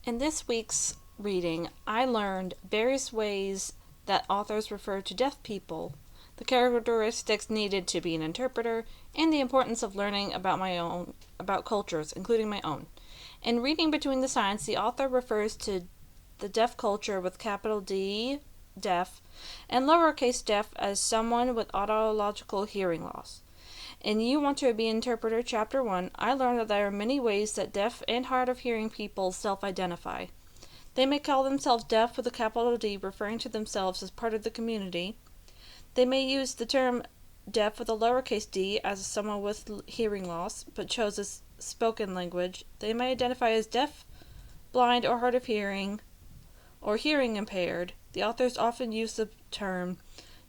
In this week's reading, I learned various ways that authors refer to deaf people, the characteristics needed to be an interpreter, and the importance of learning about cultures, including my own. In reading Between the Signs, the author refers to the deaf culture with capital D, deaf, and lowercase deaf as someone with audiological hearing loss. In You Want to Be an Interpreter, Chapter 1, I learned that there are many ways that deaf and hard of hearing people self-identify. They may call themselves deaf with a capital D, referring to themselves as part of the community. They may use the term deaf with a lowercase d as someone with hearing loss, but chose a spoken language. They may identify as deaf, blind, or hard of hearing, or hearing impaired. The authors often use the term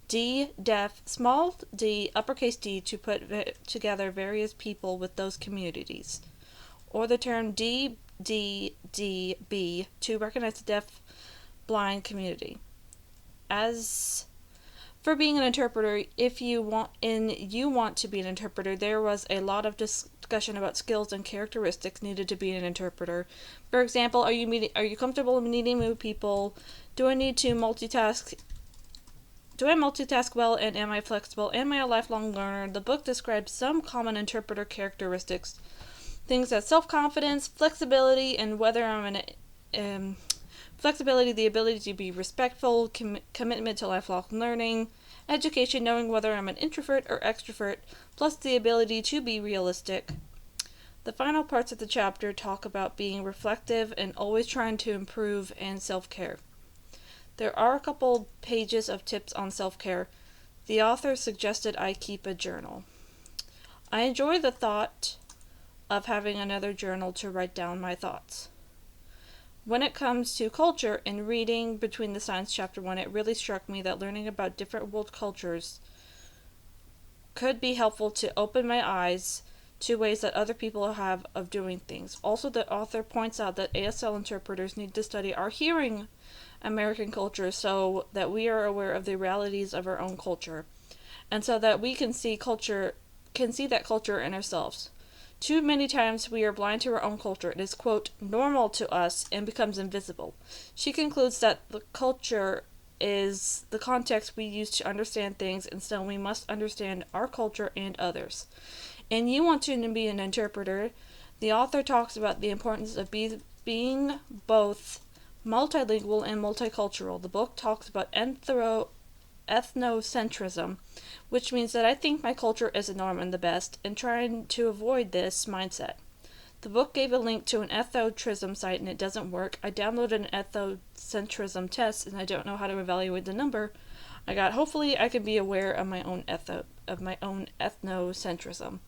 D, deaf, small d, uppercase D to put together various people with those communities, or the term D, B to recognize the deaf, blind community. As for being an interpreter, if you want to be an interpreter, there was a lot of discussion about skills and characteristics needed to be an interpreter. For example, are you comfortable meeting new people? Do I need to multitask? Do I multitask well, and am I flexible? Am I a lifelong learner? The book describes some common interpreter characteristics, things as self-confidence, flexibility, and whether I'm flexibility, the ability to be respectful, commitment to lifelong learning, education, knowing whether I'm an introvert or extrovert, plus the ability to be realistic. The final parts of the chapter talk about being reflective and always trying to improve, and self-care. There are a couple pages of tips on self-care. The author suggested I keep a journal. I enjoy the thought of having another journal to write down my thoughts. When it comes to culture, in reading Between the Signs Chapter 1, it really struck me that learning about different world cultures could be helpful to open my eyes to ways that other people have of doing things. Also, the author points out that ASL interpreters need to study our hearing American culture so that we are aware of the realities of our own culture, and so that we can see that culture in ourselves. Too many times we are blind to our own culture. It is, quote, normal to us and becomes invisible. She concludes that the culture is the context we use to understand things, and so we must understand our culture and others. And You Want to Be an Interpreter, the author talks about the importance of being both multilingual and multicultural. The book talks about ethnocentrism, which means that I think my culture is the norm and the best, and trying to avoid this mindset. The book gave a link to an ethnocentrism site, and it doesn't work. I downloaded an ethnocentrism test, and I don't know how to evaluate the number I got. Hopefully I can be aware of my own ethnocentrism.